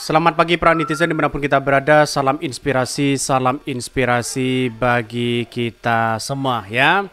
Selamat pagi para netizen dimanapun kita berada. Salam inspirasi bagi kita semua ya.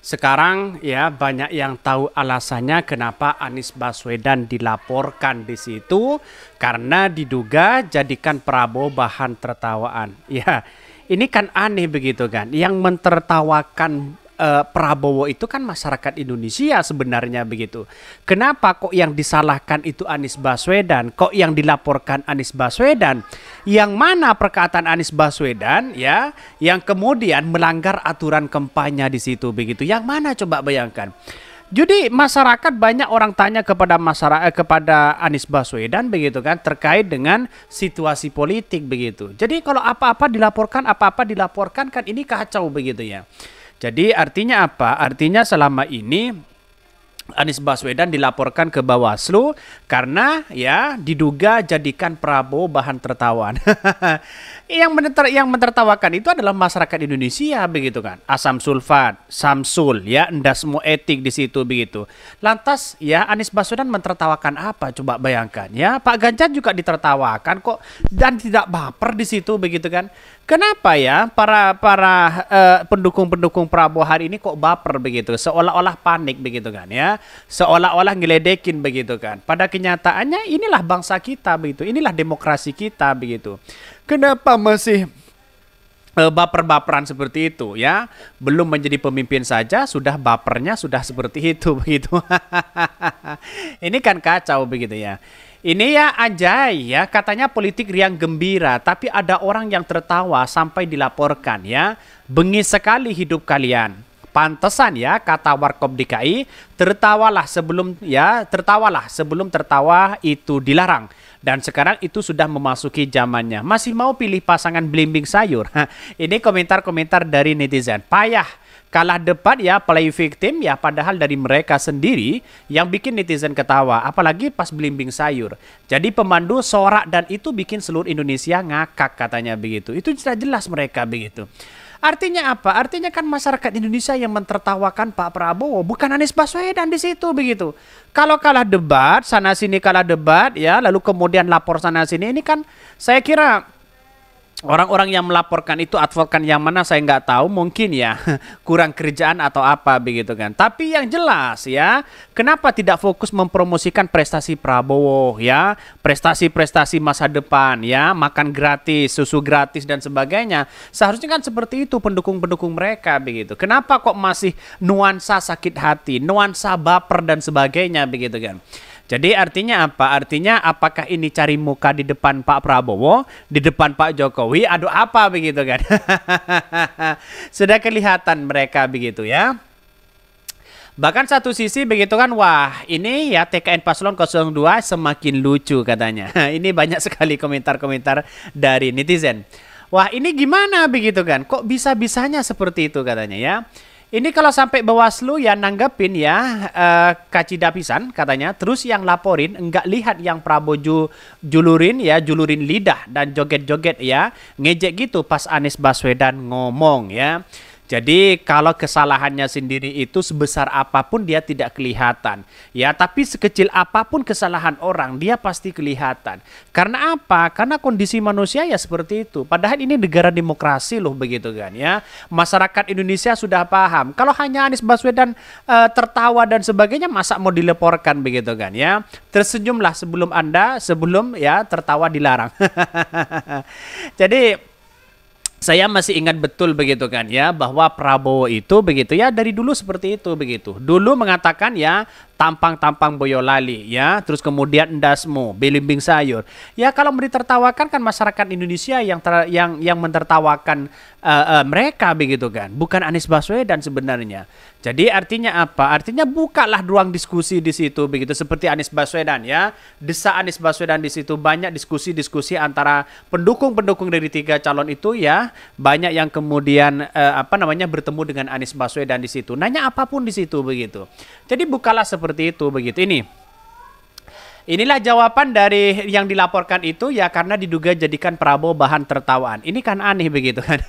Sekarang ya banyak yang tahu alasannya kenapa Anies Baswedan dilaporkan di situ karena diduga jadikan Prabowo bahan tertawaan. Ya, ini kan aneh begitu kan. Yang mentertawakan Prabowo itu kan masyarakat Indonesia sebenarnya begitu. Kenapa kok yang disalahkan itu Anies Baswedan? Kok yang dilaporkan Anies Baswedan? Yang mana perkataan Anies Baswedan ya yang kemudian melanggar aturan kampanye di situ begitu? Yang mana coba bayangkan? Jadi masyarakat banyak orang tanya kepada kepada Anies Baswedan begitu kan terkait dengan situasi politik begitu. Jadi kalau apa-apa dilaporkan kan ini kacau begitu ya. Jadi artinya apa? Artinya selama ini Anies Baswedan dilaporkan ke Bawaslu karena ya diduga jadikan Prabowo bahan tertawaan. Yang mentertawakan itu adalah masyarakat Indonesia begitu kan. Asam sulfat, Samsul ya, endasmu etik di situ begitu. Lantas ya Anies Baswedan mentertawakan apa? Coba bayangkan ya. Pak Ganjar juga ditertawakan kok dan tidak baper di situ begitu kan. Kenapa ya para pendukung-pendukung Prabowo hari ini kok baper begitu, seolah-olah panik begitu kan ya, seolah-olah ngeledekin begitu kan. Pada kenyataannya inilah bangsa kita begitu, inilah demokrasi kita begitu. Kenapa masih baper-baperan seperti itu ya? Belum menjadi pemimpin saja sudah bapernya sudah seperti itu begitu. Ini kan kacau begitu ya. Ini ya anjay ya, katanya politik riang gembira, tapi ada orang yang tertawa sampai dilaporkan ya. Bengis sekali hidup kalian. Pantesan ya kata Warkop DKI, tertawalah sebelum tertawa itu dilarang. Dan sekarang itu sudah memasuki zamannya. Masih mau pilih pasangan belimbing sayur? Ini komentar-komentar dari netizen. Payah. Kalah debat ya play victim ya, padahal dari mereka sendiri yang bikin netizen ketawa, apalagi pas belimbing sayur. Jadi pemandu sorak dan itu bikin seluruh Indonesia ngakak katanya begitu. Itu sudah jelas mereka begitu. Artinya apa? Artinya kan masyarakat Indonesia yang mentertawakan Pak Prabowo, bukan Anies Baswedan di situ begitu. Kalau kalah debat, sana sini kalah debat ya, lalu kemudian lapor sana sini, ini kan saya kira orang-orang yang melaporkan itu advokat yang mana saya nggak tahu, mungkin ya kurang kerjaan atau apa begitu kan. Tapi yang jelas ya, kenapa tidak fokus mempromosikan prestasi Prabowo ya, prestasi-prestasi masa depan ya, makan gratis, susu gratis dan sebagainya. Seharusnya kan seperti itu pendukung-pendukung mereka begitu. Kenapa kok masih nuansa sakit hati, nuansa baper dan sebagainya begitu kan. Jadi artinya apa? Artinya apakah ini cari muka di depan Pak Prabowo, di depan Pak Jokowi, aduh apa begitu kan? Sudah kelihatan mereka begitu ya. Bahkan satu sisi begitu kan, wah ini ya TKN Paslon 02 semakin lucu katanya. Ini banyak sekali komentar-komentar dari netizen. Wah ini gimana begitu kan? Kok bisa-bisanya seperti itu katanya ya. Ini kalau sampai Bawaslu ya nanggepin ya kacida pisan katanya. Terus yang laporin enggak lihat yang Prabowo julurin lidah dan joget-joget ya. Ngejek gitu pas Anies Baswedan ngomong ya. Jadi kalau kesalahannya sendiri itu sebesar apapun dia tidak kelihatan. Ya, tapi sekecil apapun kesalahan orang dia pasti kelihatan. Karena apa? Karena kondisi manusia ya seperti itu. Padahal ini negara demokrasi loh begitu kan ya. Masyarakat Indonesia sudah paham. Kalau hanya Anies Baswedan tertawa dan sebagainya, masa mau dilaporkan begitu kan ya. Tersenyumlah sebelum ya tertawa dilarang. Jadi saya masih ingat betul begitu kan ya, bahwa Prabowo itu begitu ya dari dulu seperti itu begitu. Dulu mengatakan ya tampang-tampang Boyolali ya, terus kemudian endasmu, belimbing sayur. Ya kalau mau ditertawakan kan masyarakat Indonesia yang mentertawakan mereka begitu kan, bukan Anies Baswedan sebenarnya. Jadi artinya apa? Artinya bukalah ruang diskusi di situ begitu, seperti Anies Baswedan ya. Desa Anies Baswedan di situ banyak diskusi-diskusi antara pendukung-pendukung dari tiga calon itu ya. Banyak yang kemudian bertemu dengan Anies Baswedan di situ. Nanya apapun di situ begitu. Jadi bukalah seperti itu begitu. Inilah jawaban dari yang dilaporkan itu ya, karena diduga jadikan Prabowo bahan tertawaan. Ini kan aneh begitu kan.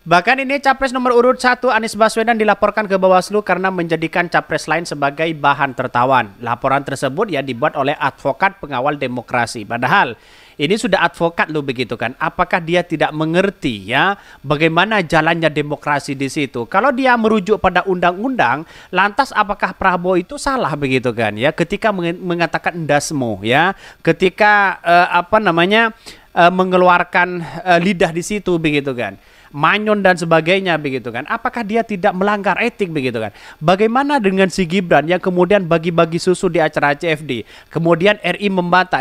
Bahkan ini capres nomor urut 1 Anies Baswedan dilaporkan ke Bawaslu karena menjadikan capres lain sebagai bahan tertawan. Laporan tersebut ya dibuat oleh advokat pengawal demokrasi. Padahal ini sudah advokat loh begitu kan. Apakah dia tidak mengerti ya bagaimana jalannya demokrasi di situ? Kalau dia merujuk pada undang-undang, lantas apakah Prabowo itu salah begitu kan ya ketika mengatakan endasmo ya, ketika mengeluarkan lidah di situ begitu kan. Manyon dan sebagainya begitu kan. Apakah dia tidak melanggar etik begitu kan? Bagaimana dengan si Gibran yang kemudian bagi-bagi susu di acara CFD? Kemudian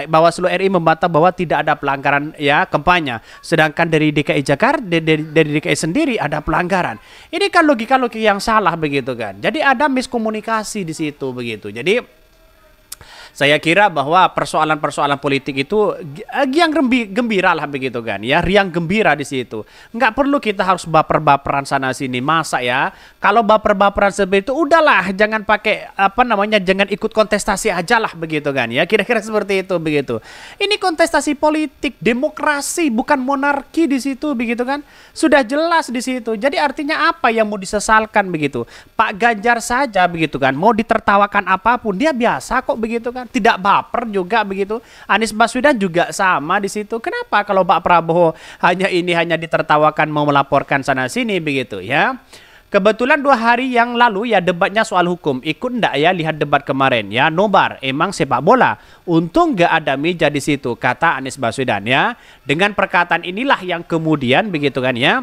Bawaslu RI membantah bahwa tidak ada pelanggaran ya kampanye. Sedangkan dari DKI Jakarta dari DKI sendiri ada pelanggaran. Ini kan logika-logika yang salah begitu kan. Jadi ada miskomunikasi di situ begitu. Jadi saya kira bahwa persoalan-persoalan politik itu yang gembira lah begitu kan ya, riang gembira di situ. Nggak perlu kita harus baper-baperan sana sini, masa ya. Kalau baper-baperan seperti itu udahlah, jangan pakai jangan ikut kontestasi aja lah begitu kan ya. Kira-kira seperti itu begitu. Ini kontestasi politik, demokrasi bukan monarki di situ begitu kan. Sudah jelas di situ. Jadi artinya apa yang mau disesalkan begitu? Pak Ganjar saja begitu kan, mau ditertawakan apapun dia biasa kok begitu kan. Tidak baper juga begitu. Anies Baswedan juga sama di situ. Kenapa kalau Pak Prabowo hanya ditertawakan mau melaporkan sana sini begitu ya? Kebetulan 2 hari yang lalu ya debatnya soal hukum. Ikut enggak ya lihat debat kemarin ya? Nobar, emang sepak bola. Untung enggak ada meja di situ, kata Anies Baswedan ya. Dengan perkataan inilah yang kemudian begitu kan ya.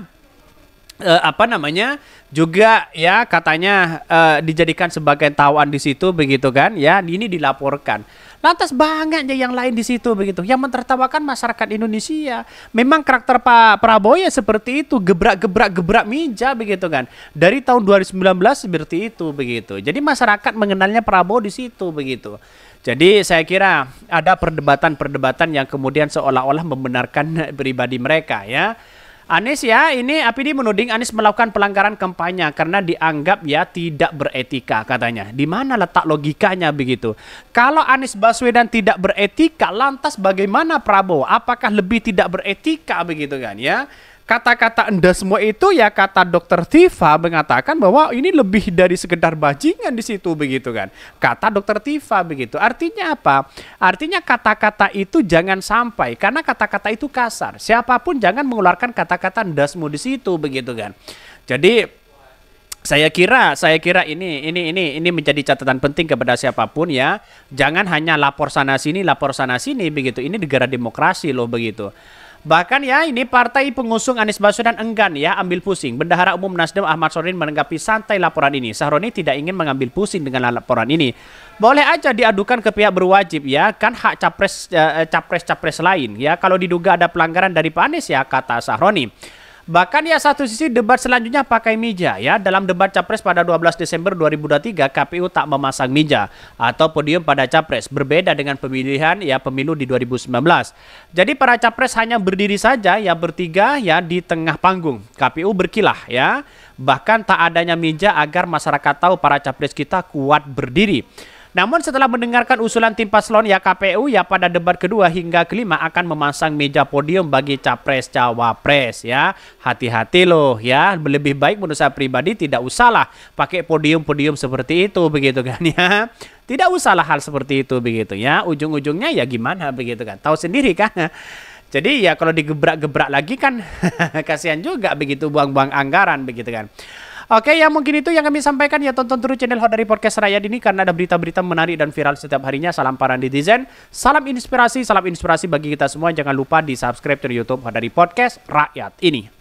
Juga ya katanya dijadikan sebagai tawaan di situ begitu kan ya, ini dilaporkan. Lantas banyaknya yang lain di situ begitu yang mentertawakan masyarakat Indonesia. Memang karakter Pak Prabowo ya seperti itu, gebrak meja begitu kan. Dari tahun 2019 seperti itu begitu. Jadi masyarakat mengenalnya Prabowo di situ begitu. Jadi saya kira ada perdebatan yang kemudian seolah-olah membenarkan pribadi mereka ya. Anies ya, ini APD menuding Anies melakukan pelanggaran kampanye karena dianggap ya tidak beretika katanya. Di mana letak logikanya begitu? Kalau Anies Baswedan tidak beretika, lantas bagaimana Prabowo? Apakah lebih tidak beretika begitu kan ya? Kata-kata endasmo itu ya kata Dokter Tifa mengatakan bahwa ini lebih dari sekedar bajingan di situ begitu kan. Kata Dokter Tifa begitu. Artinya apa? Artinya kata-kata itu jangan sampai karena kata-kata itu kasar. Siapapun jangan mengeluarkan kata-kata endasmo di situ begitu kan. Jadi saya kira ini menjadi catatan penting kepada siapapun ya. Jangan hanya lapor sana sini begitu. Ini negara demokrasi loh begitu. Bahkan ya ini partai pengusung Anies Baswedan enggan ya ambil pusing. Bendahara Umum Nasdem Ahmad Syaroni menanggapi santai laporan ini. Syaroni tidak ingin mengambil pusing dengan laporan ini. Boleh aja diadukan ke pihak berwajib ya, kan hak capres lain ya. Kalau diduga ada pelanggaran dari Pak Anies ya, kata Syaroni. Bahkan ya satu sisi debat selanjutnya pakai meja ya. Dalam debat capres pada 12 Desember 2023 KPU tak memasang meja atau podium pada capres. Berbeda dengan pemilihan ya pemilu di 2019. Jadi para capres hanya berdiri saja ya bertiga ya di tengah panggung. KPU berkilah ya. Bahkan tak adanya meja agar masyarakat tahu para capres kita kuat berdiri. Namun setelah mendengarkan usulan tim paslon ya KPU ya pada debat kedua hingga kelima akan memasang meja podium bagi capres cawapres ya. Hati-hati loh ya, lebih baik menurut saya pribadi tidak usahlah pakai podium-podium seperti itu begitu kan ya. Tidak usahlah hal seperti itu begitu ya. Ujung-ujungnya ya gimana begitu kan. Tahu sendiri kan. Jadi ya kalau digebrak-gebrak lagi kan kasihan juga begitu buang-buang anggaran begitu kan. Oke, ya mungkin itu yang kami sampaikan ya. Tonton terus channel Hodari Podcast Rakyat ini karena ada berita-berita menarik dan viral setiap harinya. Salam para netizen, salam inspirasi bagi kita semua. Jangan lupa di subscribe channel YouTube Hodari Podcast Rakyat ini.